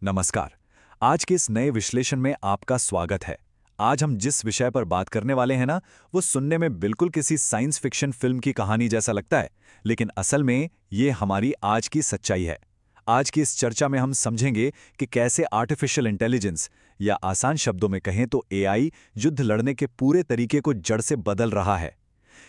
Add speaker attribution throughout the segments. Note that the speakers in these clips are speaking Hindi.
Speaker 1: नमस्कार। आज के इस नए विश्लेषण में आपका स्वागत है। आज हम जिस विषय पर बात करने वाले हैं ना, वो सुनने में बिल्कुल किसी साइंस फिक्शन फिल्म की कहानी जैसा लगता है, लेकिन असल में ये हमारी आज की सच्चाई है। आज की इस चर्चा में हम समझेंगे कि कैसे आर्टिफिशियल इंटेलिजेंस, या आसान शब्दों में कहें तो एआई, युद्ध लड़ने के पूरे तरीके को जड़ से बदल रहा है।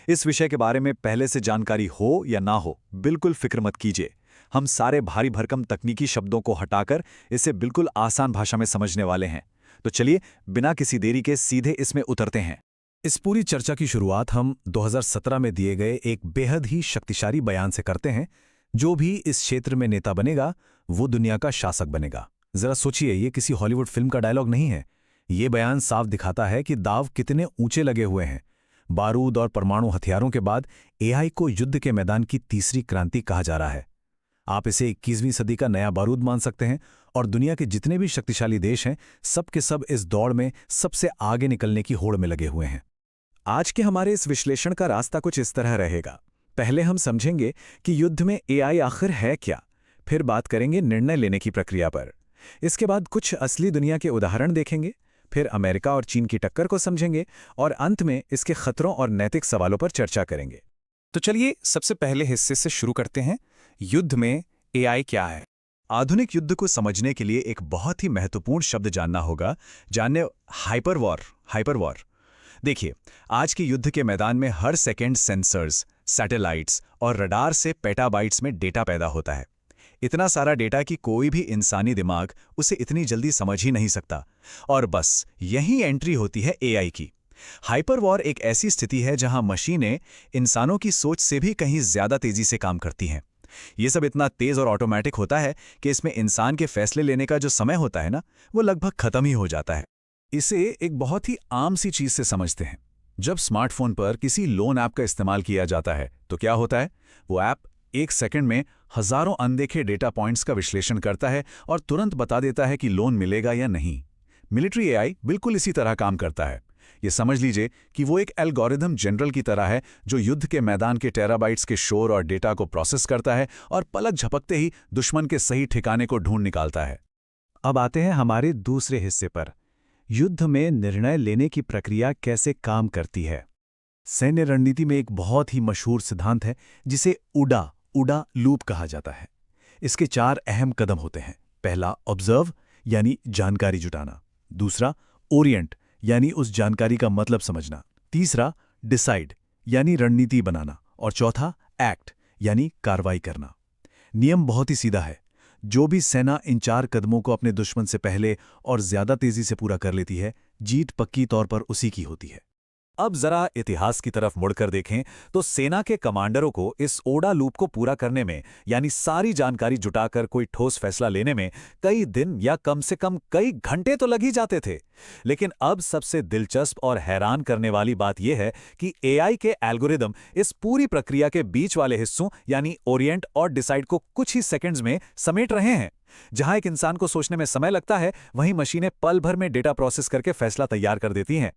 Speaker 1: इस विषय के बारे में पहले से जानकारी हो या ना हो, बिल्कुल फिक्र मत कीजिए। हम सारे भारी भरकम तकनीकी शब्दों को हटाकर इसे बिल्कुल आसान भाषा में समझने वाले हैं। तो चलिए, बिना किसी देरी के सीधे इसमें उतरते हैं।
Speaker 2: इस पूरी चर्चा की शुरुआत हम 2017 में दिए गए एक बेहद ही शक्तिशाली बयान से करते हैं। जो भी इस क्षेत्र में नेता बनेगा, वो दुनिया का शासक बनेगा। जरा सोचिए, ये किसी हॉलीवुड फिल्म का डायलॉग नहीं है। ये बयान साफ दिखाता है कि दांव कितने ऊंचे लगे हुए हैं। बारूद और परमाणु हथियारों के बाद एआई को युद्ध के मैदान की तीसरी क्रांति कहा जा रहा है। आप इसे 21वीं सदी का नया बारूद मान सकते हैं, और दुनिया के जितने भी शक्तिशाली देश हैं, सब के सब इस दौड़ में सबसे आगे निकलने की होड़ में लगे हुए हैं।
Speaker 1: आज के हमारे इस विश्लेषण का रास्ता कुछ इस तरह रहेगा। पहले हम समझेंगे कि युद्ध में एआई आखिर है क्या, फिर बात करेंगे निर्णय लेने की प्रक्रिया पर। इसके बाद कुछ असली दुनिया के उदाहरण देखेंगे, फिर अमेरिका और चीन की टक्कर को समझेंगे, और अंत में इसके खतरों और नैतिक सवालों पर चर्चा करेंगे।
Speaker 2: तो चलिए सबसे पहले हिस्से से शुरू करते हैं। युद्ध में एआई क्या है?
Speaker 1: आधुनिक युद्ध को समझने के लिए एक बहुत ही महत्वपूर्ण शब्द जानना होगा। हाइपरवॉर। देखिए, आज के युद्ध के मैदान में हर सेकेंड सेंसर्स, सैटेलाइट्स और रडार से पेटाबाइट्स में डेटा पैदा होता है। इतना सारा डेटा कि कोई भी इंसानी दिमाग उसे इतनी जल्दी समझ ही नहीं सकता। और बस यही एंट्री होती है एआई की। हाइपरवॉर एक ऐसी स्थिति है जहां मशीनें इंसानों की सोच से भी कहीं ज्यादा तेजी से काम करती हैं। ये सब इतना तेज और ऑटोमेटिक होता है कि इसमें इंसान के फैसले लेने का जो समय होता है ना, वो लगभग खत्म ही हो जाता है।
Speaker 2: इसे एक बहुत ही आम सी चीज से समझते हैं। जब स्मार्टफोन पर किसी लोन ऐप का इस्तेमाल किया जाता है तो क्या होता है? वो ऐप एक सेकंड में हजारों अनदेखे डेटा पॉइंट्स का विश्लेषण करता है और तुरंत बता देता है कि लोन मिलेगा या नहीं। मिलिट्री एआई बिल्कुल इसी तरह काम करता है। ये समझ लीजिए कि वो एक एल्गोरिथम जनरल की तरह है, जो युद्ध के मैदान के टेराबाइट्स के शोर और डेटा को प्रोसेस करता है और पलक झपकते ही दुश्मन के सही ठिकाने को ढूंढ निकालता है।
Speaker 1: अब आते हैं हमारे दूसरे हिस्से पर। युद्ध में निर्णय लेने की प्रक्रिया कैसे काम करती है।
Speaker 2: सैन्य रणनीति में एक बहुत ही मशहूर सिद्धांत है, जिसे उडा लूप कहा जाता है। इसके 4 अहम कदम होते हैं। पहला, ऑब्जर्व यानी जानकारी जुटाना। दूसरा, ओरिएंट यानी उस जानकारी का मतलब समझना। तीसरा, डिसाइड यानी रणनीति बनाना। और चौथा, एक्ट यानी कार्रवाई करना। नियम बहुत ही सीधा है। जो भी सेना इन 4 कदमों को अपने दुश्मन से पहले और ज्यादा तेजी से पूरा कर लेती है, जीत पक्की तौर पर उसी की होती है।
Speaker 1: अब जरा इतिहास की तरफ मुड़कर देखें तो सेना के कमांडरों को इस ओडा लूप को पूरा करने में, यानी सारी जानकारी जुटाकर कोई ठोस फैसला लेने में कई दिन या कम से कम कई घंटे तो लग ही जाते थे। लेकिन अब सबसे दिलचस्प और हैरान करने वाली बात यह है कि एआई के एल्गोरिदम इस पूरी प्रक्रिया के बीच वाले हिस्सों, यानी ओरिएंट और डिसाइड को कुछ ही सेकंड्स में समेट रहे हैं। जहां एक इंसान को सोचने में समय लगता है, वहीं मशीनें पल भर में डेटा प्रोसेस करके फैसला तैयार कर देती हैं।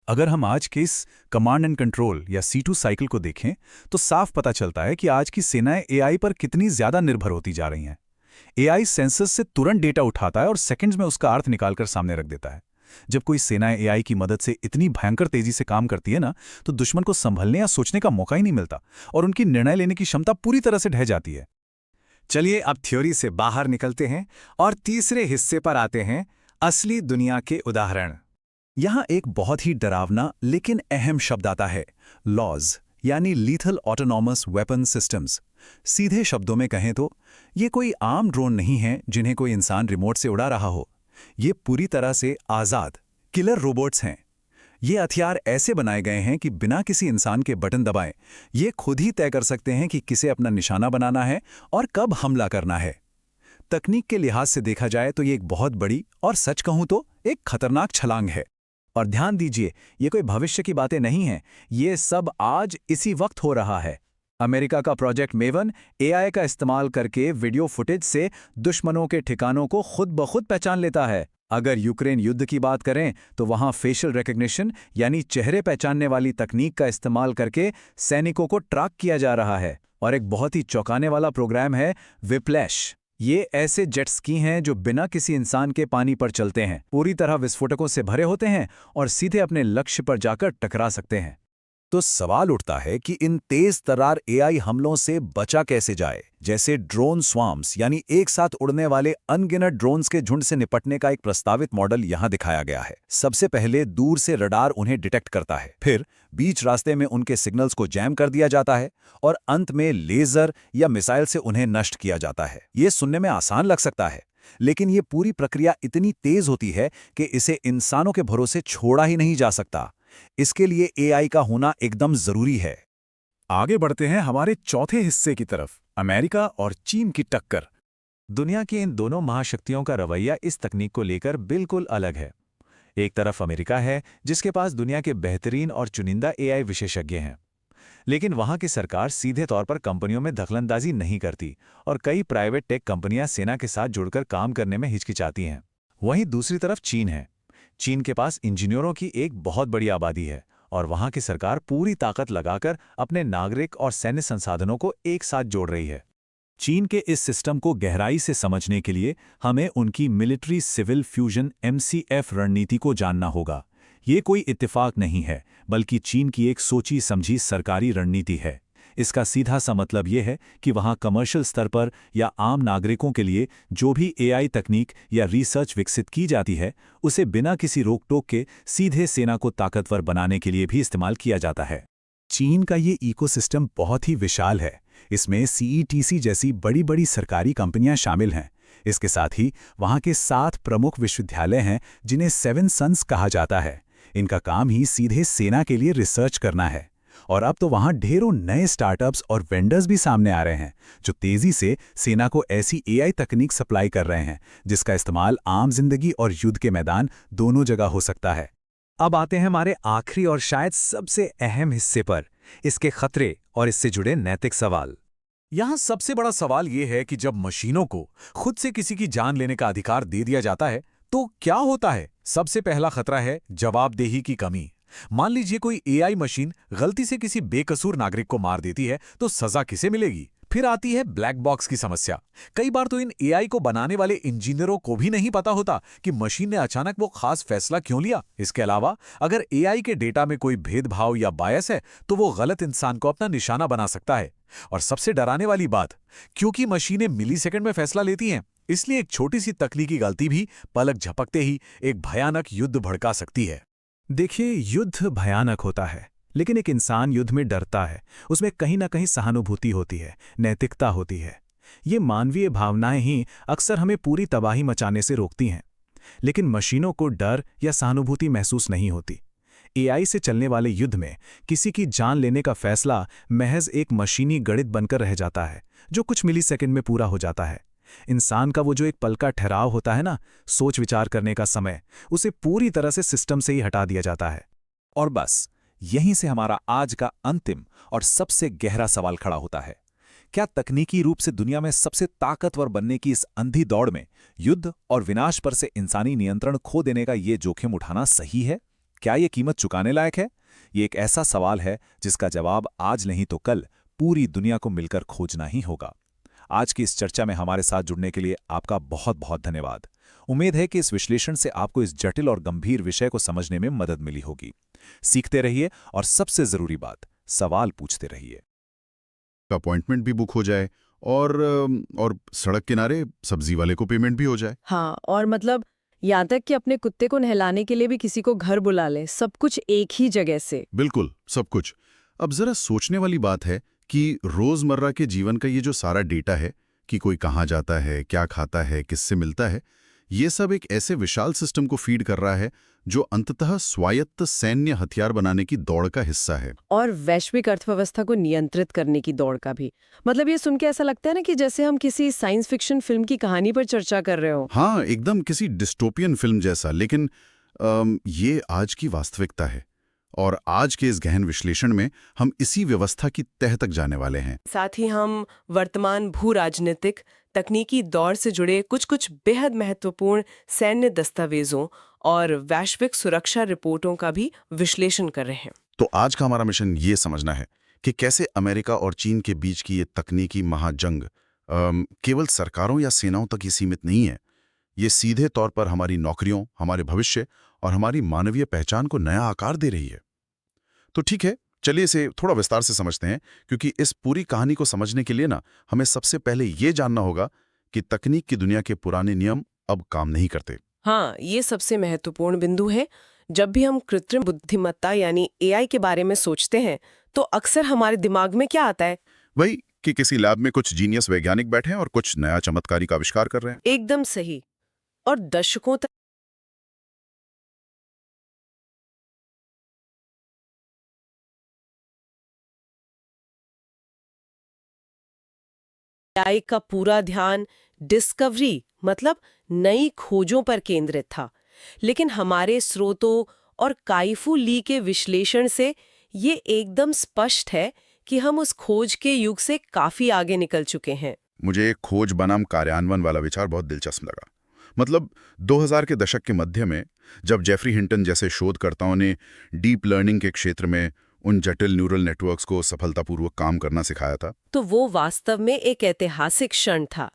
Speaker 2: अगर हम आज के इस कमांड एंड कंट्रोल या C2 साइकिल को देखें तो साफ पता चलता है कि आज की सेनाएं एआई पर कितनी ज्यादा निर्भर होती जा रही हैं। एआई सेंसर्स से तुरंत डेटा उठाता है और सेकंड्स में उसका अर्थ निकालकर सामने रख देता है। जब कोई सेनाएं एआई की मदद से इतनी भयंकर तेजी से काम करती है ना, तो दुश्मन को संभलने या सोचने का मौका ही नहीं मिलता और उनकी निर्णय लेने की क्षमता पूरी तरह से ढह जाती है।
Speaker 1: चलिए अब थ्योरी से बाहर निकलते हैं और तीसरे हिस्से पर आते हैं, असली दुनिया के उदाहरण। यहां एक बहुत ही डरावना लेकिन अहम शब्द आता है, लॉज यानी लीथल ऑटोनॉमस वेपन सिस्टम्स। सीधे शब्दों में कहें तो ये कोई आम ड्रोन नहीं है जिन्हें कोई इंसान रिमोट से उड़ा रहा हो। ये पूरी तरह से आज़ाद किलर रोबोट्स हैं। ये हथियार ऐसे बनाए गए हैं कि बिना किसी इंसान के बटन दबाएं ये खुद ही तय कर सकते हैं कि किसे अपना निशाना बनाना है और कब हमला करना है। तकनीक के लिहाज से देखा जाए तो ये एक बहुत बड़ी और सच कहूं तो एक खतरनाक छलांग है। और ध्यान दीजिए, ये कोई भविष्य की बातें नहीं हैं, ये सब आज इसी वक्त हो रहा है। अमेरिका का प्रोजेक्ट मेवन एआई का इस्तेमाल करके वीडियो फुटेज से दुश्मनों के ठिकानों को खुद ब खुद पहचान लेता है। अगर यूक्रेन युद्ध की बात करें तो वहां फेशियल रिकग्निशन यानी चेहरे पहचानने वाली तकनीक का इस्तेमाल करके सैनिकों को ट्रैक किया जा रहा है। और एक बहुत ही चौंकाने वाला प्रोग्राम है विप्लैश। ये ऐसे जेट स्की हैं जो बिना किसी इंसान के पानी पर चलते हैं, पूरी तरह विस्फोटकों से भरे होते हैं और सीधे अपने लक्ष्य पर जाकर टकरा सकते हैं।
Speaker 2: तो सवाल उठता है कि इन तेज तर्रार एआई हमलों से बचा कैसे जाए, जैसे ड्रोन स्वार्म्स यानी एक साथ उड़ने वाले अनगिनत ड्रोन्स के झुंड से निपटने का एक प्रस्तावित मॉडल यहां दिखाया गया है। सबसे पहले दूर से रडार उन्हें डिटेक्ट करता है, फिर बीच रास्ते में उनके सिग्नल्स को जैम कर दिया जाता है और अंत में लेजर या मिसाइल से उन्हें नष्ट किया जाता है। ये सुनने में आसान लग सकता है, लेकिन ये पूरी प्रक्रिया इतनी तेज होती है कि इसे इंसानों के भरोसे छोड़ा ही नहीं जा सकता। इसके लिए एआई का होना एकदम जरूरी है।
Speaker 1: आगे बढ़ते हैं हमारे चौथे हिस्से की तरफ, अमेरिका और चीन की टक्कर। दुनिया की इन दोनों महाशक्तियों का रवैया इस तकनीक को लेकर बिल्कुल अलग है। एक तरफ अमेरिका है, जिसके पास दुनिया के बेहतरीन और चुनिंदा एआई विशेषज्ञ हैं, लेकिन वहां की सरकार सीधे तौर पर कंपनियों में दखलंदाजी नहीं करती और कई प्राइवेट टेक कंपनियां सेना के साथ जुड़कर काम करने में हिचकिचाती हैं। वहीं दूसरी तरफ चीन है। चीन के पास इंजीनियरों की एक बहुत बड़ी आबादी है और वहां की सरकार पूरी ताकत लगाकर अपने नागरिक और सैन्य संसाधनों को एक साथ जोड़ रही है। चीन के इस सिस्टम को गहराई से समझने के लिए हमें उनकी मिलिट्री सिविल फ्यूजन MCF रणनीति को जानना होगा। ये कोई इत्तेफाक नहीं है, बल्कि चीन की एक सोची समझी सरकारी रणनीति है। इसका सीधा सा मतलब ये है कि वहाँ कमर्शियल स्तर पर या आम नागरिकों के लिए जो भी एआई तकनीक या रिसर्च विकसित की जाती है, उसे बिना किसी रोक टोक के सीधे सेना को ताकतवर बनाने के लिए भी इस्तेमाल किया जाता है।
Speaker 2: चीन का ये इकोसिस्टम बहुत ही विशाल है। इसमें CETC जैसी बड़ी बड़ी सरकारी कंपनियां शामिल हैं। इसके साथ ही वहाँ के 7 प्रमुख विश्वविद्यालय हैं, जिन्हें 7 सन्स कहा जाता है। इनका काम ही सीधे सेना के लिए रिसर्च करना है। और अब तो वहाँ ढेरों नए स्टार्टअप्स और वेंडर्स भी सामने आ रहे हैं, जो तेजी से सेना को ऐसी एआई तकनीक सप्लाई कर रहे हैं जिसका इस्तेमाल आम जिंदगी और युद्ध के मैदान दोनों जगह हो सकता है।
Speaker 1: अब आते हैं हमारे आखिरी और शायद सबसे अहम हिस्से पर, इसके खतरे और इससे जुड़े नैतिक सवाल।
Speaker 2: यहाँ सबसे बड़ा सवाल ये है कि जब मशीनों को खुद से किसी की जान लेने का अधिकार दे दिया जाता है तो क्या होता है। सबसे पहला खतरा है जवाबदेही की कमी। मान लीजिए कोई एआई मशीन गलती से किसी बेकसूर नागरिक को मार देती है तो सजा किसे मिलेगी। फिर आती है ब्लैक बॉक्स की समस्या। कई बार तो इन एआई को बनाने वाले इंजीनियरों को भी नहीं पता होता कि मशीन ने अचानक वो खास फैसला क्यों लिया। इसके अलावा अगर एआई के डेटा में कोई भेदभाव या बायस है तो वो गलत इंसान को अपना निशाना बना सकता है। और सबसे डराने वाली बात, क्योंकि मशीनें मिलीसेकंड में फैसला लेती हैं, इसलिए एक छोटी सी तकनीकी गलती भी पलक झपकते ही एक भयानक युद्ध भड़का सकती है।
Speaker 1: देखिए, युद्ध भयानक होता है, लेकिन एक इंसान युद्ध में डरता है। उसमें कहीं ना कहीं सहानुभूति होती है, नैतिकता होती है। ये मानवीय भावनाएं ही अक्सर हमें पूरी तबाही मचाने से रोकती हैं। लेकिन मशीनों को डर या सहानुभूति महसूस नहीं होती। एआई से चलने वाले युद्ध में किसी की जान लेने का फैसला महज एक मशीनी गणित बनकर रह जाता है, जो कुछ मिलीसेकंड में पूरा हो जाता है। इंसान का वो जो एक पल का ठहराव होता है ना, सोच विचार करने का समय, उसे पूरी तरह से सिस्टम से ही हटा दिया जाता है।
Speaker 2: और बस यहीं से हमारा आज का अंतिम और सबसे गहरा सवाल खड़ा होता है। क्या तकनीकी रूप से दुनिया में सबसे ताकतवर बनने की इस अंधी दौड़ में युद्ध और विनाश पर से इंसानी नियंत्रण खो देने का ये जोखिम उठाना सही है? क्या ये कीमत चुकाने लायक है? ये एक ऐसा सवाल है जिसका जवाब आज नहीं तो कल पूरी दुनिया को मिलकर खोजना ही होगा। आज की इस चर्चा में हमारे साथ जुड़ने के लिए आपका बहुत बहुत धन्यवाद। उम्मीद है कि इस विश्लेषण से आपको इस जटिल और गंभीर विषय को समझने में मदद मिली होगी। सीखते रहिए और सबसे जरूरी बात, सवाल पूछते रहिए।
Speaker 3: अपॉइंटमेंट भी बुक हो जाए और सड़क किनारे सब्जी वाले को पेमेंट भी हो जाए।
Speaker 4: हाँ, और मतलब यहाँ तक कि अपने कुत्ते को नहलाने के लिए भी किसी को घर बुला ले, सब कुछ एक ही जगह से।
Speaker 3: बिल्कुल, सब कुछ। अब जरा सोचने वाली बात है कि रोजमर्रा के जीवन का ये जो सारा डेटा है कि कोई कहाँ जाता है, क्या खाता है, किससे मिलता है, ये सब एक ऐसे विशाल सिस्टम को फीड कर रहा है जो अंततः स्वायत्त सैन्य हथियार बनाने की दौड़ का हिस्सा है।
Speaker 4: और वैश्विक अर्थव्यवस्था को नियंत्रित करने की दौड़ का भी। मतलब ये सुन के ऐसा लगता है ना कि जैसे हम किसी साइंस फिक्शन फिल्म की कहानी पर चर्चा कर रहे हो।
Speaker 3: हाँ, एकदम किसी डिस्टोपियन फिल्म जैसा। लेकिन ये आज की वास्तविकता है और आज के इस गहन विश्लेषण में हम इसी व्यवस्था की तह तक जाने वाले हैं।
Speaker 4: साथ ही हम वर्तमान भू राजनीतिक तकनीकी दौर से जुड़े कुछ बेहद महत्वपूर्ण सैन्य दस्तावेजों और वैश्विक सुरक्षा रिपोर्टों का भी विश्लेषण कर रहे हैं।
Speaker 3: तो आज का हमारा मिशन ये समझना है कि कैसे अमेरिका और चीन के बीच की ये तकनीकी महाजंग केवल सरकारों या सेनाओं तक ही सीमित नहीं है। ये सीधे तौर पर हमारी नौकरियों, हमारे भविष्य और हमारी मानवीय पहचान को नया आकार दे रही है। तो ठीक है, चलिए इसे थोड़ा विस्तार से समझते हैं, क्योंकि इस पूरी कहानी को समझने के लिए ना हमें सबसे पहले ये जानना होगा कि तकनीक की दुनिया के पुराने नियम अब काम नहीं करते।
Speaker 4: हाँ, ये सबसे महत्वपूर्ण बिंदु है। जब भी हम कृत्रिम बुद्धिमत्ता यानी एआई के बारे में सोचते हैं तो अक्सर हमारे दिमाग में क्या आता है?
Speaker 3: वही कि किसी लैब में कुछ जीनियस वैज्ञानिक बैठे हैं और कुछ नया चमत्कारी का आविष्कार कर रहे हैं।
Speaker 4: एकदम सही। और दशकों तक एआई का पूरा ध्यान डिस्कवरी मतलब नई खोजों पर केंद्रित था। लेकिन हमारे स्रोतों और काइफू ली के विश्लेषण से ये एकदम स्पष्ट है कि हम उस खोज के युग से काफी आगे निकल चुके हैं।
Speaker 3: मुझे खोज बनाम कार्यान्वयन वाला विचार बहुत दिलचस्प लगा। मतलब 2000 के दशक के मध्य में जब जेफरी हिंटन जैसे शोधकर्ताओं ने डीप लर्निंग के क्षेत्र में उन जटिल न्यूरल नेटवर्क्स को सफलतापूर्वक काम करना सिखाया था,
Speaker 4: तो वो वास्तव में एक ऐतिहासिक क्षण था।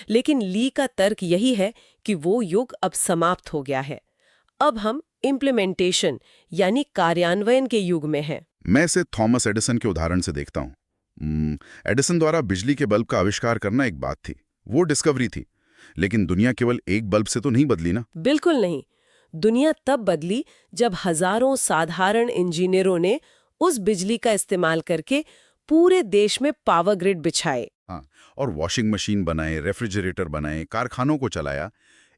Speaker 4: लेकिन ली का तर्क यही है कि वो युग अब समाप्त हो गया है। अब हम इम्प्लीमेंटेशन यानी कार्यान्वयन के युग में हैं।
Speaker 3: मैं इसे थॉमस एडिसन के उदाहरण से देखता हूँ। एडिसन द्वारा बिजली के बल्ब का आविष्कार करना एक बात थी, वो डिस्कवरी थी, लेकिन दुनिया केवल एक बल्ब से तो नहीं बदली ना।
Speaker 4: बिल्कुल नहीं। दुनिया तब बदली जब हजारों साधारण इंजीनियरों ने उस बिजली का इस्तेमाल करके पूरे देश में पावर ग्रिड बिछाए।
Speaker 3: हाँ, और वॉशिंग मशीन बनाए, रेफ्रिजरेटर बनाए, कारखानों को चलाया।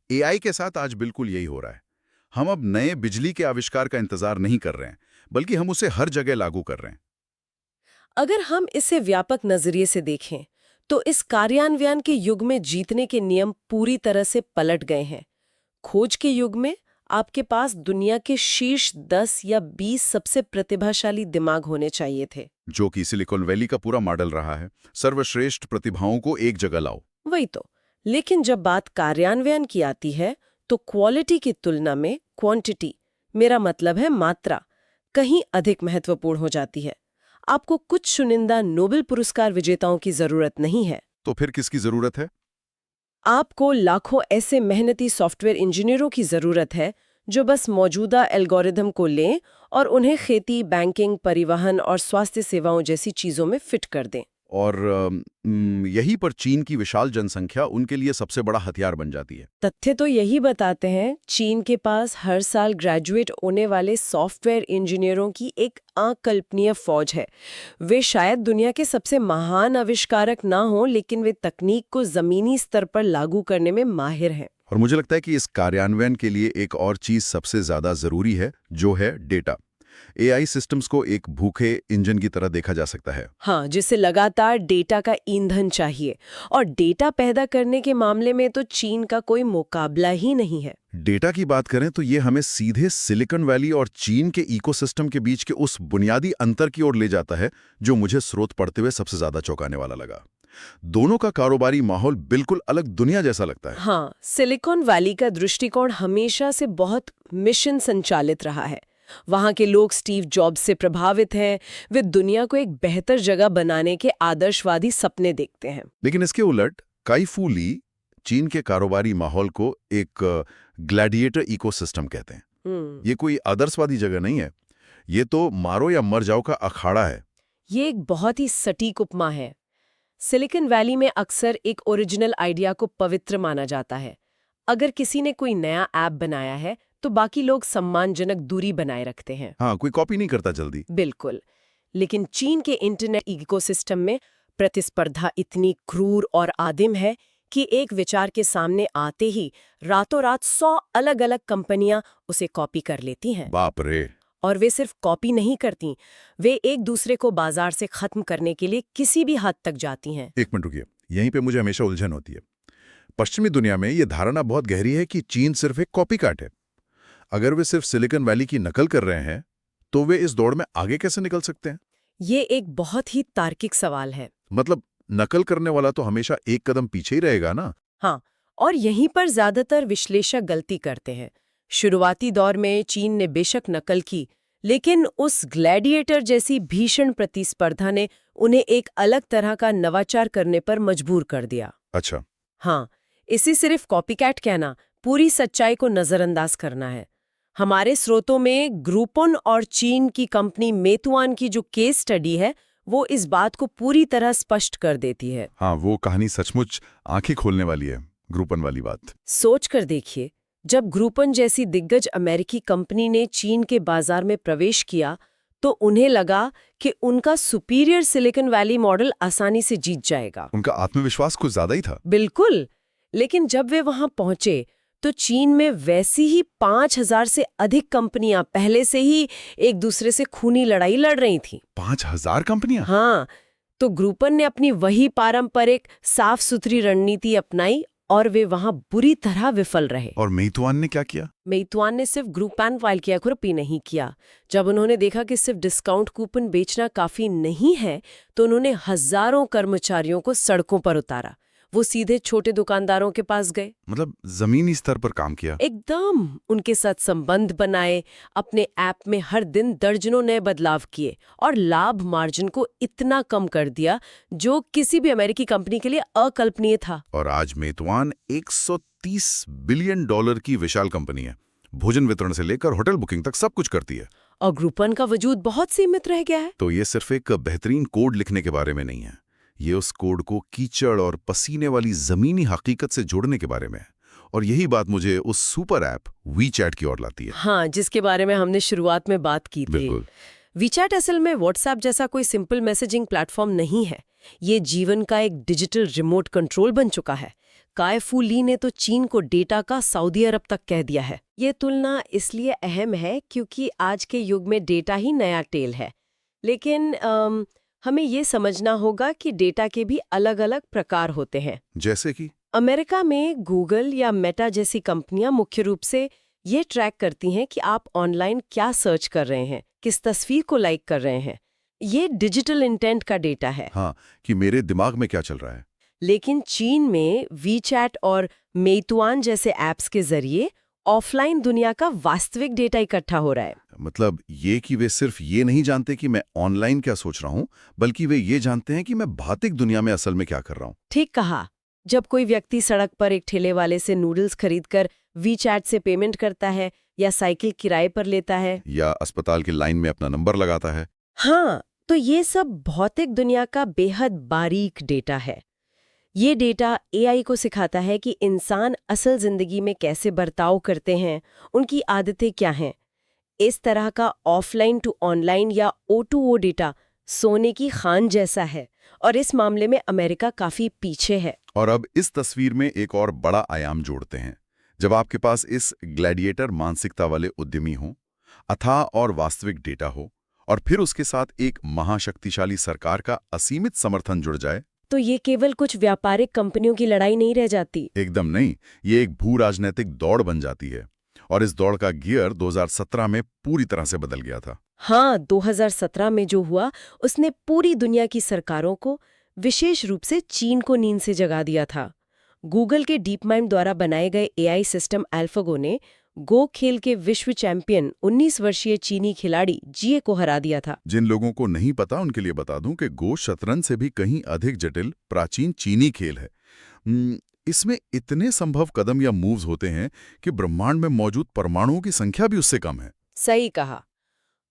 Speaker 3: एआई के साथ आज बिल्कुल यही हो रहा है। हम अब नए बिजली के आविष्कार का इंतजार नहीं कर रहे हैं, बल्कि हम उसे हर जगह लागू कर रहे हैं।
Speaker 4: अगर हम इसे व्यापक नजरिए से देखें तो इस कार्यान्वयन के युग में जीतने के नियम पूरी तरह से पलट गए हैं। खोज के युग में आपके पास दुनिया के शीर्ष 10 या 20 सबसे प्रतिभाशाली दिमाग होने चाहिए थे,
Speaker 3: जो कि सिलिकॉन वैली का पूरा मॉडल रहा है। सर्वश्रेष्ठ प्रतिभाओं को एक जगह लाओ।
Speaker 4: वही तो। लेकिन जब बात कार्यान्वयन की आती है तो क्वालिटी की तुलना में क्वांटिटी, मेरा मतलब है मात्रा, कहीं अधिक महत्वपूर्ण हो जाती है। आपको कुछ चुनिंदा नोबेल पुरस्कार विजेताओं की जरूरत नहीं है।
Speaker 3: तो फिर किसकी जरूरत है?
Speaker 4: आपको लाखों ऐसे मेहनती सॉफ्टवेयर इंजीनियरों की जरूरत है जो बस मौजूदा एल्गोरिदम को लें और उन्हें खेती, बैंकिंग, परिवहन और स्वास्थ्य सेवाओं जैसी चीजों में फिट कर दें।
Speaker 3: और यहीं पर चीन की विशाल जनसंख्या उनके लिए सबसे बड़ा हथियार बन जाती है।
Speaker 4: तथ्य तो यही बताते हैं, चीन के पास हर साल ग्रेजुएट होने वाले सॉफ्टवेयर इंजीनियरों की एक अकल्पनीय फौज है। वे शायद दुनिया के सबसे महान आविष्कारक ना हों, लेकिन वे तकनीक को जमीनी स्तर पर लागू करने में माहिर हैं।
Speaker 3: और मुझे लगता है कि इस कार्यान्वयन के लिए एक और चीज सबसे ज्यादा जरूरी है, जो है डेटा। एआई सिस्टम्स को एक भूखे इंजन की तरह देखा जा सकता है।
Speaker 4: हाँ, जिसे लगातार डेटा का ईंधन चाहिए, और डेटा पैदा करने के मामले में तो चीन का कोई मुकाबला ही नहीं है।
Speaker 3: डेटा की बात करें तो ये हमें सीधे सिलिकॉन वैली और चीन के इकोसिस्टम के बीच के उस बुनियादी अंतर की ओर ले जाता है जो मुझे स्रोत पढ़ते हुए सबसे ज्यादा चौंकाने वाला लगा। दोनों का कारोबारी माहौल बिल्कुल अलग दुनिया जैसा लगता है।
Speaker 4: हाँ, सिलिकॉन वैली का दृष्टिकोण हमेशा से बहुत मिशन संचालित रहा है। वहाँ के लोग स्टीव जॉब्स से प्रभावित हैं। वे दुनिया को एक बेहतर जगह बनाने के आदर्शवादी सपने देखते हैं।
Speaker 3: लेकिन इसके उलट काइफू ली चीन के कारोबारी माहौल को एक ग्लैडिएटर इकोसिस्टम कहते हैं। ये कोई आदर्शवादी जगह नहीं है, ये तो मारो या मर जाओ का अखाड़ा है।
Speaker 4: ये एक बहुत ही सटीक उपमा है। सिलिकॉन वैली में अक्सर एक ओरिजिनल आइडिया को पवित्र माना जाता है। अगर किसी ने कोई नया ऐप बनाया है तो बाकी लोग सम्मानजनक दूरी बनाए रखते हैं।
Speaker 3: हाँ, कोई कॉपी नहीं करता जल्दी।
Speaker 4: बिल्कुल। लेकिन चीन के इंटरनेट इकोसिस्टम में प्रतिस्पर्धा इतनी क्रूर और आदिम है कि एक विचार के सामने आते ही रातों रात 100 अलग-अलग कंपनियां उसे कॉपी कर लेती हैं।
Speaker 3: बाप रे।
Speaker 4: और वे सिर्फ कॉपी नहीं करती, वे एक दूसरे को बाजार से खत्म करने के लिए किसी भी हद तक जाती हैं।
Speaker 3: एक मिनट रुकिए, यहीं पे मुझे हमेशा उलझन होती है। पश्चिमी दुनिया में ये धारणा बहुत गहरी है कि चीन सिर्फ एक कॉपीकैट है। अगर वे सिर्फ सिलिकॉन वैली की नकल कर रहे हैं तो वे इस दौड़ में आगे कैसे निकल सकते हैं?
Speaker 4: ये एक बहुत ही तार्किक सवाल है।
Speaker 3: मतलब नकल करने वाला तो हमेशा एक कदम पीछे ही रहेगा ना।
Speaker 4: हाँ, और यहीं पर ज्यादातर विश्लेषक गलती करते हैं। शुरुआती दौर में चीन ने बेशक नकल की,
Speaker 5: लेकिन उस ग्लैडिएटर जैसी भीषण प्रतिस्पर्धा ने उन्हें एक अलग तरह का नवाचार करने पर मजबूर कर दिया।
Speaker 3: अच्छा।
Speaker 5: हाँ, इसे सिर्फ कॉपीकैट कहना पूरी सच्चाई को नजरअंदाज करना है। हमारे स्रोतों में ग्रुपोन और चीन की कंपनी मेituan की जो केस स्टडी है वो इस बात को पूरी तरह स्पष्ट कर देती है।
Speaker 3: हाँ, वो कहानी सचमुच आंखें खोलने वाली है, ग्रुपन वाली बात।
Speaker 5: सोच कर देखिए, जब ग्रुपोन जैसी दिग्गज अमेरिकी कंपनी ने चीन के बाजार में प्रवेश किया तो उन्हें लगा कि उनका सुपीरियर सिलिकॉन वैली मॉडल आसानी से जीत जाएगा।
Speaker 3: उनका आत्मविश्वास कुछ ज्यादा ही था।
Speaker 5: बिल्कुल, लेकिन जब वे वहां पहुंचे तो चीन में वैसी ही 5000 से अधिक कंपनियां पहले से ही एक दूसरे से खूनी लड़ाई लड़ रही थीं।
Speaker 3: 5000 कंपनियां?
Speaker 5: हाँ, तो ग्रुपोन ने अपनी वही पारंपरिक साफ सुथरी रणनीति अपनाई और वे वहां बुरी तरह विफल रहे।
Speaker 3: और मेituan ने क्या किया?
Speaker 5: मेituan ने सिर्फ ग्रुपोन फाइल किया, कॉपी नहीं किया। जब उन्होंने देखा कि सिर्फ डिस्काउंट कूपन बेचना काफी नहीं है तो उन्होंने हजारों कर्मचारियों को सड़कों पर उतारा। वो सीधे छोटे दुकानदारों के पास गए,
Speaker 3: मतलब जमीनी स्तर पर काम किया।
Speaker 5: एकदम उनके साथ संबंध बनाए, अपने ऐप में हर दिन दर्जनों नए बदलाव किए और लाभ मार्जिन को इतना कम कर दिया जो किसी भी अमेरिकी कंपनी के लिए अकल्पनीय था।
Speaker 3: और आज मेituan $130 बिलियन की विशाल कंपनी है। भोजन वितरण से लेकर होटल बुकिंग तक सब कुछ करती है।
Speaker 5: और ग्रुपोन का वजूद बहुत सीमित रह गया है।
Speaker 3: तो ये सिर्फ एक बेहतरीन कोड लिखने के बारे में नहीं है, ये उस कोड को कीचड़ और पसीने वाली जमीनी हकीकत से जोड़ने के बारे में है। और यही बात मुझे उस सुपर ऐप WeChat की ओर लाती है।
Speaker 5: हाँ, जिसके बारे में हमने शुरुआत में बात की थी।
Speaker 3: बिल्कुल।
Speaker 5: WeChat असल में व्हाट्सएप जैसा कोई सिंपल मैसेजिंग प्लेटफॉर्म नहीं है। ये जीवन का एक डिजिटल रिमोट कंट्रोल बन चुका है। काई-फू ली ने तो चीन को डेटा का सऊदी अरब तक कह दिया है। ये तुलना इसलिए अहम है क्योंकि आज के युग में डेटा ही नया तेल है। लेकिन हमें ये समझना होगा कि डेटा के भी अलग-अलग प्रकार होते हैं।
Speaker 3: जैसे कि
Speaker 5: अमेरिका में गूगल या मेटा जैसी कंपनियां मुख्य रूप से ये ट्रैक करती हैं कि आप ऑनलाइन क्या सर्च कर रहे हैं, किस तस्वीर को लाइक कर रहे हैं। ये डिजिटल इंटेंट का डेटा है।
Speaker 3: हाँ, कि मेरे दिमाग में क्या चल रहा है।
Speaker 5: लेकिन चीन में WeChat और मेituan जैसे ऐप्स के जरिए ऑफलाइन दुनिया का वास्तविक डेटा इकट्ठा हो रहा है।
Speaker 3: मतलब ये कि वे सिर्फ ये नहीं जानते कि मैं ऑनलाइन क्या सोच रहा हूँ, बल्कि वे ये जानते हैं कि मैं भौतिक दुनिया में असल में क्या कर रहा हूँ।
Speaker 5: ठीक कहा। जब कोई व्यक्ति सड़क पर एक ठेले वाले से नूडल्स खरीदकर WeChat से पेमेंट करता है या साइकिल किराए पर लेता है
Speaker 3: या अस्पताल की लाइन में अपना नंबर लगाता है,
Speaker 5: हाँ, तो ये सब भौतिक दुनिया का बेहद बारीक डेटा है। ये डेटा AI को सिखाता है कि इंसान असल जिंदगी में कैसे बर्ताव करते हैं, उनकी आदतें क्या हैं। इस तरह का ऑफलाइन टू ऑनलाइन या O2O डेटा सोने की खान जैसा है और इस मामले में अमेरिका काफी पीछे है।
Speaker 3: और अब इस तस्वीर में एक और बड़ा आयाम जोड़ते हैं। जब आपके पास इस ग्लैडिएटर मानसिकता वाले उद्यमी हों, अथाह और वास्तविक डेटा हो, और फिर उसके साथ एक महाशक्तिशाली सरकार का असीमित समर्थन जुड़ जाए,
Speaker 5: तो ये केवल कुछ व्यापारिक कंपनियों की लड़ाई नहीं रह जाती।
Speaker 3: एकदम नहीं, ये एक भू राजनीतिक दौड़ बन जाती है। और इस दौड़ का गियर 2017 में पूरी तरह से बदल गया था।
Speaker 5: हाँ, 2017 में जो हुआ उसने पूरी दुनिया की सरकारों को, विशेष रूप से चीन को नींद से जगा दिया था। गूगल के डीप माइंड द्वारा बनाए गए AI सिस्टम AlphaGo ने गो खेल के विश्व चैंपियन 19 वर्षीय चीनी खिलाड़ी जिए को हरा दिया था।
Speaker 3: जिन लोगों को नहीं पता उनके लिए बता दूं कि गो शतरंज से भी कहीं अधिक जटिल प्राचीन चीनी खेल है। इसमें इतने संभव कदम या मूव्स होते हैं कि ब्रह्मांड में मौजूद परमाणुओं की संख्या भी उससे कम है।
Speaker 5: सही कहा।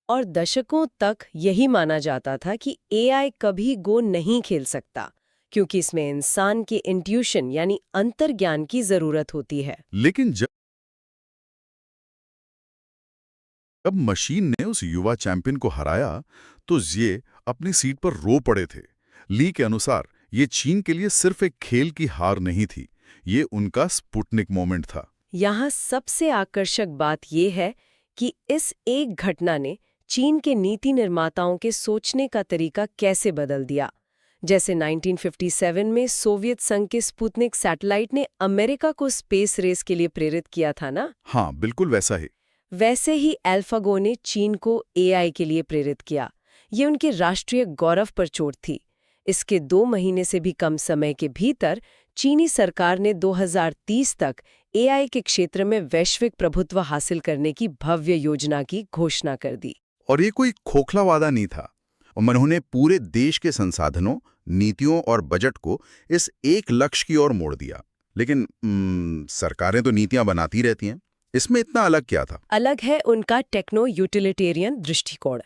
Speaker 5: और दशकों तक यही माना जाता था कि AI कभी गो नहीं खेल सकता क्योंकि इसमें इंसान के इंट्यूशन यानी अंतर्ज्ञान की जरूरत होती है।
Speaker 3: लेकिन जब मशीन ने उस युवा चैंपियन को हराया तो ये अपनी सीट पर रो पड़े थे। ली के अनुसार ये चीन के लिए सिर्फ एक खेल की हार नहीं थी, ये उनका स्पुतनिक मोमेंट था।
Speaker 5: यहाँ सबसे आकर्षक बात यह है कि इस एक घटना ने चीन के नीति निर्माताओं के सोचने का तरीका कैसे बदल दिया। जैसे 1957 में सोवियत संघ के स्पुतनिक सैटेलाइट ने अमेरिका को स्पेस रेस के लिए प्रेरित किया था ना।
Speaker 3: हाँ, बिल्कुल वैसा ही।
Speaker 5: वैसे ही AlphaGo ने चीन को AI के लिए प्रेरित किया। ये उनके राष्ट्रीय गौरव पर चोट थी। इसके 2 महीने से भी कम समय के भीतर चीनी सरकार ने 2030 तक AI के क्षेत्र में वैश्विक प्रभुत्व हासिल करने की भव्य योजना की घोषणा कर दी।
Speaker 3: और ये कोई खोखला वादा नहीं था। उन्होंने पूरे देश के संसाधनों, नीतियों और बजट को इस एक लक्ष्य की ओर मोड़ दिया। लेकिन सरकारें तो नीतियां बनाती रहती हैं, इसमें इतना अलग क्या था?
Speaker 5: अलग है उनका टेक्नो यूटिलिटेरियन दृष्टिकोण।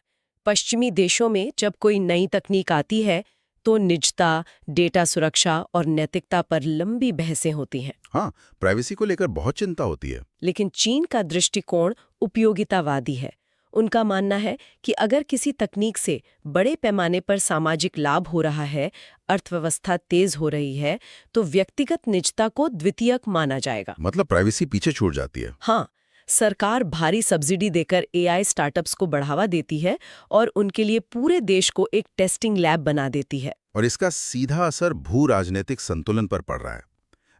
Speaker 5: पश्चिमी देशों में जब कोई नई तकनीक आती है तो निजता, डेटा सुरक्षा और नैतिकता पर लंबी बहसें होती हैं।
Speaker 3: हाँ, प्राइवेसी को लेकर बहुत चिंता होती है।
Speaker 5: लेकिन चीन का दृष्टिकोण उपयोगितावादी है। उनका मानना है कि अगर किसी तकनीक से बड़े पैमाने पर सामाजिक लाभ हो रहा है, अर्थव्यवस्था तेज हो रही है, तो व्यक्तिगत निजता को द्वितीयक माना जाएगा।
Speaker 3: मतलब प्राइवेसी पीछे छूट जाती है।
Speaker 5: हाँ, सरकार भारी सब्सिडी देकर एआई स्टार्टअप्स को बढ़ावा देती है और उनके लिए पूरे देश को एक टेस्टिंग लैब बना देती है।
Speaker 3: और इसका सीधा असर भू राजनीतिक संतुलन पर पड़ रहा है।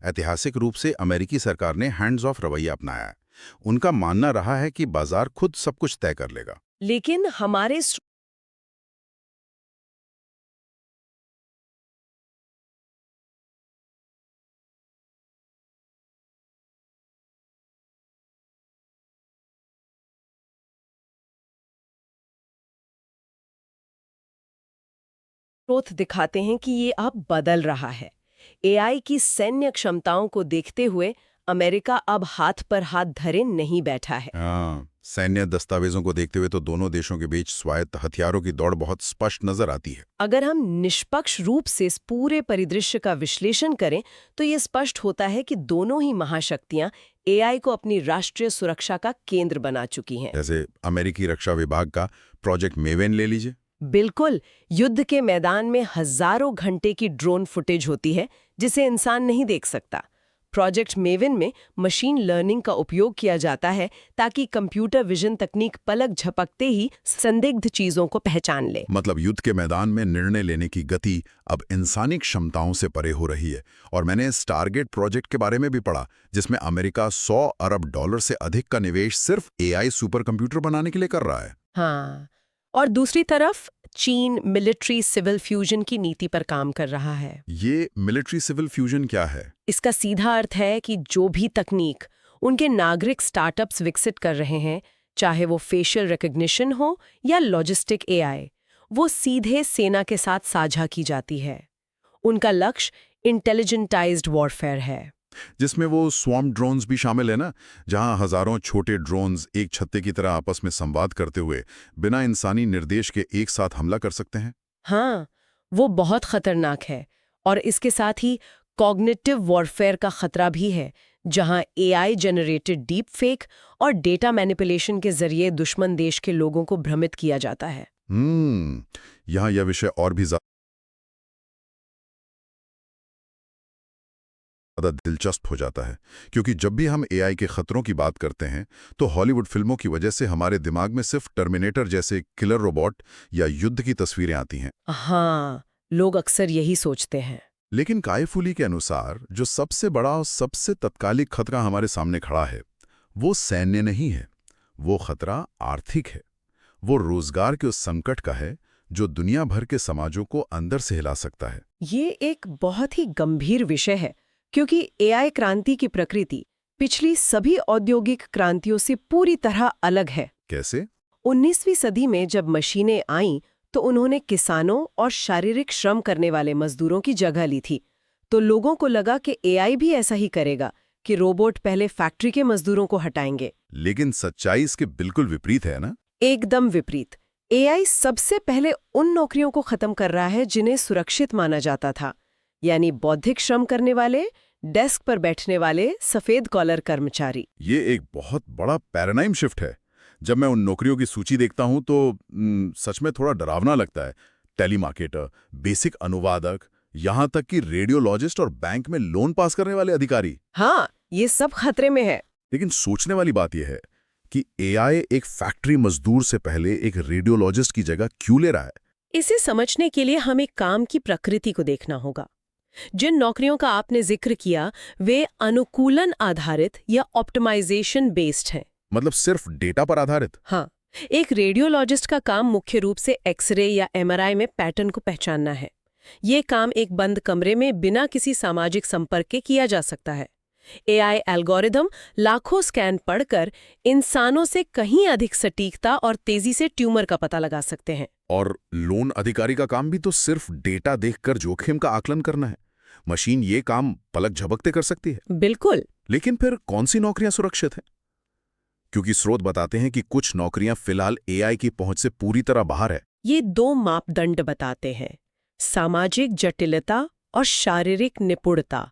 Speaker 3: ऐतिहासिक रूप से अमेरिकी सरकार ने हैंड्स ऑफ रवैया अपनाया है। उनका मानना रहा है कि बाजार खुद सब कुछ तय कर लेगा।
Speaker 5: लेकिन हमारे स्रोत दिखाते हैं कि ये अब बदल रहा है। एआई की सैन्य क्षमताओं को देखते हुए अमेरिका अब हाथ पर हाथ धरे नहीं बैठा है।
Speaker 3: हाँ, सैन्य दस्तावेजों को देखते हुए तो दोनों देशों के बीच स्वायत्त हथियारों की दौड़ बहुत स्पष्ट नजर आती है।
Speaker 5: अगर हम निष्पक्ष रूप से इस पूरे परिदृश्य का विश्लेषण करें तो ये स्पष्ट होता है कि दोनों ही महाशक्तियां एआई को अपनी राष्ट्रीय सुरक्षा का केंद्र बना चुकी हैं।
Speaker 3: जैसे अमेरिकी रक्षा विभाग का प्रोजेक्ट मेवेन ले लीजिए।
Speaker 5: बिल्कुल, युद्ध के मैदान में हजारों घंटे की ड्रोन फुटेज होती है जिसे इंसान नहीं देख सकता। प्रोजेक्ट मेविन में मशीन लर्निंग का उपयोग किया जाता है ताकि कंप्यूटर विजन तकनीक पलक झपकते ही संदिग्ध चीजों को पहचान ले।
Speaker 3: मतलब युद्ध के मैदान में निर्णय लेने की गति अब इंसानी क्षमताओं से परे हो रही है। और मैंने स्टारगेट प्रोजेक्ट के बारे में भी पढ़ा, जिसमें अमेरिका $100 अरब से अधिक का निवेश सिर्फ एआई सुपर कंप्यूटर बनाने के लिए कर रहा है।
Speaker 5: हाँ, और दूसरी तरफ चीन मिलिट्री सिविल फ्यूजन की नीति पर काम कर रहा है।
Speaker 3: ये मिलिट्री सिविल फ्यूजन क्या है?
Speaker 5: इसका सीधा अर्थ है कि जो भी तकनीक उनके नागरिक स्टार्टअप्स विकसित कर रहे हैं, चाहे वो फेशियल रिकग्निशन हो या लॉजिस्टिक एआई, वो सीधे सेना के साथ साझा की जाती है। उनका लक्ष्य इंटेलिजेंटाइज्ड वॉरफेयर है,
Speaker 3: जिसमें वो स्वॉर्म ड्रोन्स भी शामिल है ना, जहां हजारों छोटे ड्रोन्स एक छत्ते की तरह आपस में संवाद करते हुए बिना इंसानी निर्देश के एक साथ हमला कर सकते हैं।
Speaker 5: हाँ, वो बहुत खतरनाक है। और इसके साथ ही कॉग्निटिव वॉरफेयर का खतरा भी है, जहां एआई जनरेटेड डीप फेक और डेटा मैनिपुलेशन के जरिए दुश्मन देश के लोगों को भ्रमित किया जाता है।
Speaker 3: यहाँ यह विषय और भी ज्यादा दिलचस्प हो जाता है, क्योंकि जब भी हम एआई के खतरों की बात करते हैं तो हॉलीवुड फिल्मों की वजह से हमारे दिमाग में सिर्फ टर्मिनेटर जैसे किलर रोबोट या युद्ध की तस्वीरें आती हैं।
Speaker 5: हाँ, लोग अक्सर यही सोचते हैं।
Speaker 3: लेकिन कायफुली के अनुसार जो सबसे बड़ा और सबसे तत्कालिक खतरा हमारे सामने खड़ा है, वो सैन्य नहीं है, वो खतरा आर्थिक है। वो रोजगार के उस संकट का है जो दुनिया भर के समाजों को अंदर से हिला सकता है।
Speaker 5: ये एक बहुत ही गंभीर विषय है, क्योंकि एआई क्रांति की प्रकृति पिछली सभी औद्योगिक क्रांतियों से पूरी तरह अलग है।
Speaker 3: कैसे?
Speaker 5: 19वीं सदी में जब मशीनें आईं तो उन्होंने किसानों और शारीरिक श्रम करने वाले मजदूरों की जगह ली थी। तो लोगों को लगा कि एआई भी ऐसा ही करेगा, कि रोबोट पहले फैक्ट्री के मजदूरों को हटाएंगे।
Speaker 3: लेकिन सच्चाई इसके बिल्कुल विपरीत है ना?
Speaker 5: एकदम विपरीत। एआई सबसे पहले उन नौकरियों को खत्म कर रहा है जिन्हें सुरक्षित माना जाता था, यानी बौद्धिक श्रम करने वाले, डेस्क पर बैठने वाले सफेद कॉलर कर्मचारी।
Speaker 3: ये एक बहुत बड़ा पैराडाइम शिफ्ट है। जब मैं उन नौकरियों की सूची देखता हूं तो सच में थोड़ा डरावना लगता है। टेलीमार्केटर, बेसिक अनुवादक, यहां तक कि रेडियोलॉजिस्ट और बैंक में लोन पास करने वाले अधिकारी।
Speaker 5: हाँ, ये सब खतरे में है।
Speaker 3: लेकिन सोचने वाली बात यह है कि एआई एक फैक्ट्री मजदूर से पहले एक रेडियोलॉजिस्ट की जगह क्यों ले रहा है?
Speaker 5: इसे समझने के लिए हमें काम की प्रकृति को देखना होगा। जिन नौकरियों का आपने जिक्र किया वे अनुकूलन आधारित या ऑप्टिमाइजेशन बेस्ड हैं।
Speaker 3: मतलब सिर्फ डेटा पर आधारित?
Speaker 5: हाँ, एक रेडियोलॉजिस्ट का काम मुख्य रूप से एक्सरे या एमआरआई में पैटर्न को पहचानना है। ये काम एक बंद कमरे में बिना किसी सामाजिक संपर्क के किया जा सकता है। एआई एल्गोरिदम लाखों स्कैन पढ़कर इंसानों से कहीं अधिक सटीकता और तेजी से ट्यूमर का पता लगा सकते हैं।
Speaker 3: और लोन अधिकारी का काम भी तो सिर्फ डेटा देखकर जोखिम का आकलन करना है। मशीन ये काम पलक झपकते कर सकती है।
Speaker 5: बिल्कुल।
Speaker 3: लेकिन फिर कौन सी नौकरियां सुरक्षित हैं? क्योंकि स्रोत बताते हैं कि कुछ नौकरियां फिलहाल एआई की पहुंच से पूरी तरह बाहर है।
Speaker 5: ये 2 मापदंड बताते हैं, सामाजिक जटिलता और शारीरिक निपुणता।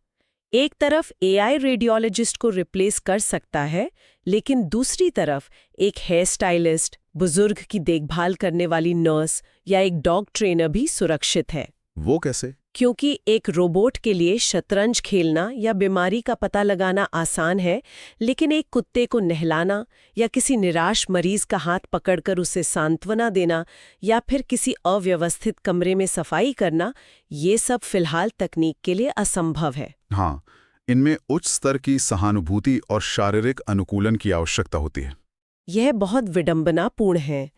Speaker 5: एक तरफ एआई रेडियोलॉजिस्ट को रिप्लेस कर सकता है, लेकिन दूसरी तरफ एक हेयर स्टाइलिस्ट, बुजुर्ग की देखभाल करने वाली नर्स या एक डॉग ट्रेनर भी सुरक्षित है।
Speaker 3: वो कैसे?
Speaker 5: क्योंकि एक रोबोट के लिए शतरंज खेलना या बीमारी का पता लगाना आसान है, लेकिन एक कुत्ते को नहलाना या किसी निराश मरीज का हाथ पकड़कर उसे सांत्वना देना या फिर किसी अव्यवस्थित कमरे में सफाई करना, ये सब फिलहाल तकनीक के लिए असंभव है।
Speaker 3: हाँ, इनमें उच्च स्तर की सहानुभूति और शारीरिक अनुकूलन की आवश्यकता होती है।
Speaker 5: यह बहुत विडंबनापूर्ण है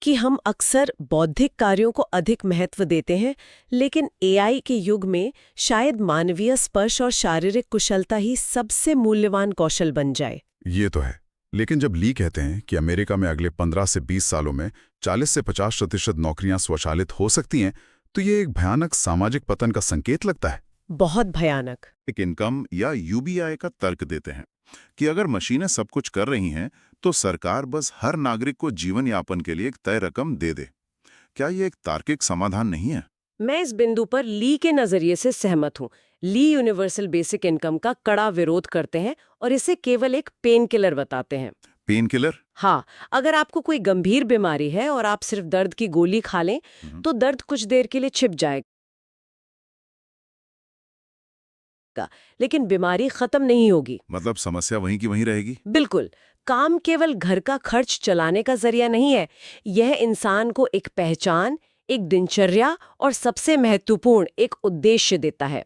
Speaker 5: कि हम अक्सर बौद्धिक कार्यों को अधिक महत्व देते हैं, लेकिन एआई के युग में शायद मानवीय स्पर्श और शारीरिक कुशलता ही सबसे मूल्यवान कौशल बन जाए।
Speaker 3: ये तो है। लेकिन जब ली कहते हैं कि अमेरिका में अगले 15 से 20 सालों में 40 से 50% नौकरियां स्वचालित हो सकती हैं, तो ये एक भयानक सामाजिक पतन का संकेत लगता है।
Speaker 5: बहुत भयानक।
Speaker 6: एक इनकम या यूबीआई का तर्क देते हैं कि अगर मशीनें सब कुछ कर रही हैं तो सरकार बस हर नागरिक को जीवन यापन के लिए एक तय रकम दे दे। क्या ये एक तार्किक समाधान नहीं है?
Speaker 5: मैं इस बिंदु पर ली के नजरिए से सहमत हूँ। ली यूनिवर्सल बेसिक इनकम का कड़ा विरोध करते हैं और इसे केवल एक पेन किलर बताते हैं।
Speaker 6: Pain killer?
Speaker 5: हाँ, अगर आपको कोई गंभीर बीमारी है और आप सिर्फ दर्द की गोली खा लें तो दर्द कुछ देर के लिए छिप जाएगा, लेकिन बीमारी खत्म नहीं होगी।
Speaker 6: मतलब समस्या वहीं की वहीं रहेगी?
Speaker 5: बिल्कुल। काम केवल घर का खर्च चलाने का जरिया नहीं है, यह इंसान को एक पहचान, एक दिनचर्या और सबसे महत्वपूर्ण एक उद्देश्य देता है।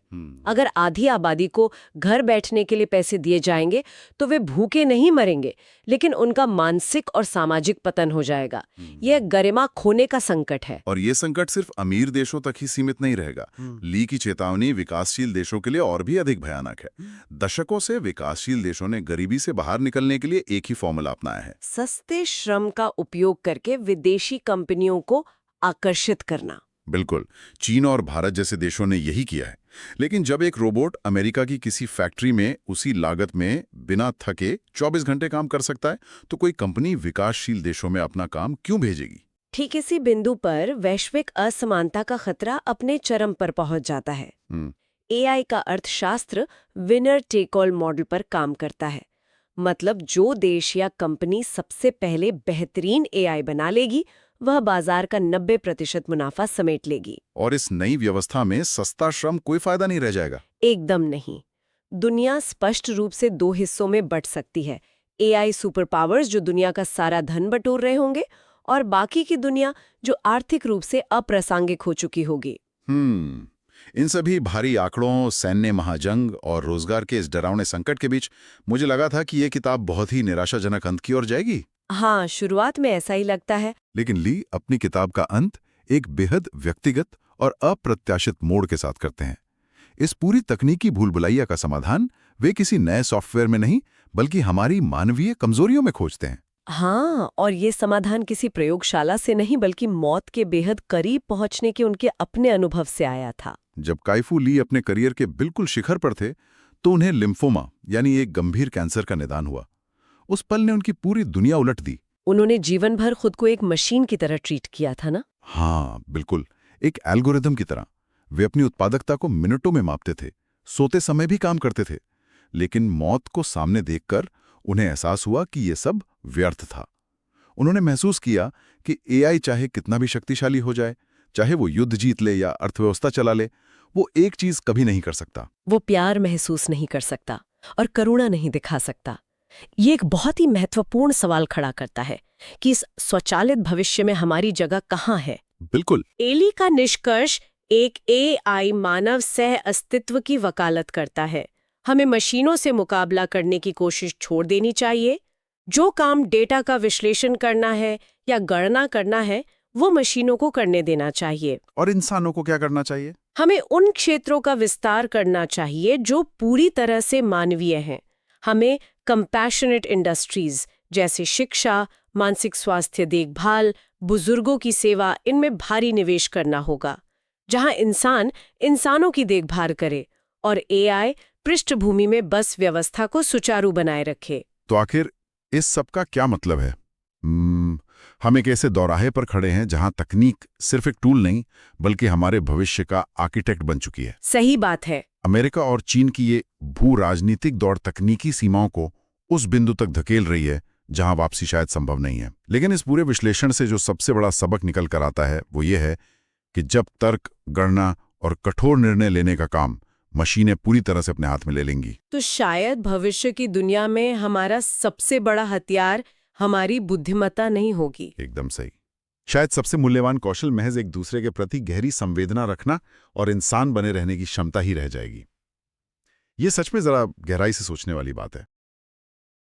Speaker 5: अगर आधी आबादी को घर बैठने के लिए पैसे दिए जाएंगे तो वे भूखे नहीं मरेंगे, लेकिन उनका मानसिक और सामाजिक पतन हो जाएगा। यह गरिमा खोने का संकट है।
Speaker 6: और ये संकट सिर्फ अमीर देशों तक ही सीमित नहीं रहेगा। ली की चेतावनी विकासशील देशों के लिए और भी अधिक भयानक है। दशकों से विकासशील देशों ने गरीबी से बाहर निकलने के लिए एक ही फॉर्मूला अपनाया है:
Speaker 5: सस्ते श्रम का उपयोग करके विदेशी कंपनियों को आकर्षित करना।
Speaker 6: बिल्कुल, चीन और भारत जैसे देशों ने यही किया है। लेकिन जब एक रोबोट अमेरिका की किसी फैक्ट्री में उसी लागत में बिना थके 24 घंटे काम कर सकता है, तो कोई कंपनी विकासशील देशों में अपना काम क्यों भेजेगी?
Speaker 5: ठीक इसी बिंदु पर वैश्विक असमानता का खतरा अपने चरम पर पहुंच जाता है। एआई का अर्थशास्त्र विनर टेक ऑल मॉडल पर काम करता है। मतलब जो देश या कंपनी सबसे पहले बेहतरीन एआई बना लेगी, वह बाजार का 90% मुनाफा समेट लेगी।
Speaker 6: और इस नई व्यवस्था में सस्ता श्रम कोई फायदा नहीं रह जाएगा?
Speaker 5: एकदम नहीं। दुनिया स्पष्ट रूप से 2 हिस्सों में बंट सकती है। एआई सुपर पावर्स जो दुनिया का सारा धन बटोर रहे होंगे, और बाकी की दुनिया जो आर्थिक रूप से अप्रासंगिक हो चुकी होगी।
Speaker 6: इन सभी भारी आंकड़ों, सैन्य महाजंग और रोजगार के इस डरावने संकट के बीच मुझे लगा था कि ये किताब बहुत ही निराशाजनक अंत की ओर जाएगी।
Speaker 5: हाँ, शुरुआत में ऐसा ही लगता है।
Speaker 3: लेकिन ली अपनी किताब का अंत एक बेहद व्यक्तिगत और अप्रत्याशित मोड़ के साथ करते हैं। इस पूरी तकनीकी भूलभुलैया का समाधान वे किसी नए सॉफ्टवेयर में नहीं, बल्कि हमारी मानवीय कमजोरियों में खोजते हैं।
Speaker 5: हाँ, और ये समाधान किसी प्रयोगशाला से नहीं, बल्कि मौत के बेहद करीब पहुंचने के उनके अपने अनुभव से आया था।
Speaker 3: जब काइफू ली अपने करियर के बिल्कुल शिखर पर थे, तो उन्हें लिम्फोमा यानी एक गंभीर कैंसर का निदान हुआ। उस पल ने उनकी पूरी दुनिया उलट दी।
Speaker 5: उन्होंने जीवन भर खुद को एक मशीन की तरह ट्रीट किया था ना?
Speaker 3: हाँ, बिल्कुल, एक एल्गोरिदम की तरह। वे अपनी उत्पादकता को मिनटों में मापते थे, सोते समय भी काम करते थे। लेकिन मौत को सामने देखकर उन्हें एहसास हुआ कि ये सब व्यर्थ था। उन्होंने महसूस किया कि एआई चाहे कितना भी शक्तिशाली हो जाए, चाहे वो युद्ध जीत ले या अर्थव्यवस्था चला ले, वो एक चीज कभी नहीं कर सकता।
Speaker 5: वो प्यार महसूस नहीं कर सकता और करुणा नहीं दिखा सकता। ये एक बहुत ही महत्वपूर्ण सवाल खड़ा करता है कि इस स्वचालित भविष्य में हमारी जगह कहाँ है।
Speaker 3: बिल्कुल।
Speaker 5: एली का निष्कर्ष एक एआई मानव सह अस्तित्व की वकालत करता है। हमें मशीनों से मुकाबला करने की कोशिश छोड़ देनी चाहिए। जो काम डेटा का विश्लेषण करना है या गणना करना है, वो मशीनों को करने देना चाहिए।
Speaker 3: और इंसानों को क्या करना चाहिए?
Speaker 5: हमें उन क्षेत्रों का विस्तार करना चाहिए जो पूरी तरह से मानवीय हैं। हमें कंपैशनेट इंडस्ट्रीज जैसे शिक्षा, मानसिक स्वास्थ्य देखभाल, बुजुर्गों की सेवा, इनमें भारी निवेश करना होगा, जहां इंसान इंसानों की देखभाल करे और एआई पृष्ठभूमि में बस व्यवस्था को सुचारू बनाए रखे।
Speaker 3: तो आखिर इस सब का क्या मतलब है? हम एक ऐसे दौराहे पर खड़े हैं जहां तकनीक सिर्फ एक टूल नहीं बल्कि हमारे भविष्य का आर्किटेक्ट बन चुकी है।
Speaker 5: सही बात है।
Speaker 3: अमेरिका और चीन की ये भू राजनीतिक दौड़ तकनीकी सीमाओं को उस बिंदु तक धकेल रही है जहां वापसी शायद संभव नहीं है। लेकिन इस पूरे विश्लेषण से जो सबसे बड़ा सबक निकल कर आता है वो ये है कि जब तर्क, गणना और कठोर निर्णय लेने का काम मशीनें पूरी तरह से अपने हाथ में ले लेंगी,
Speaker 5: तो शायद भविष्य की दुनिया में हमारा सबसे बड़ा हथियार हमारी बुद्धिमत्ता नहीं होगी।
Speaker 3: एकदम सही। शायद सबसे मूल्यवान कौशल महज एक दूसरे के प्रति गहरी संवेदना रखना और इंसान बने रहने की क्षमता ही रह जाएगी। ये सच में जरा गहराई से सोचने वाली बात है।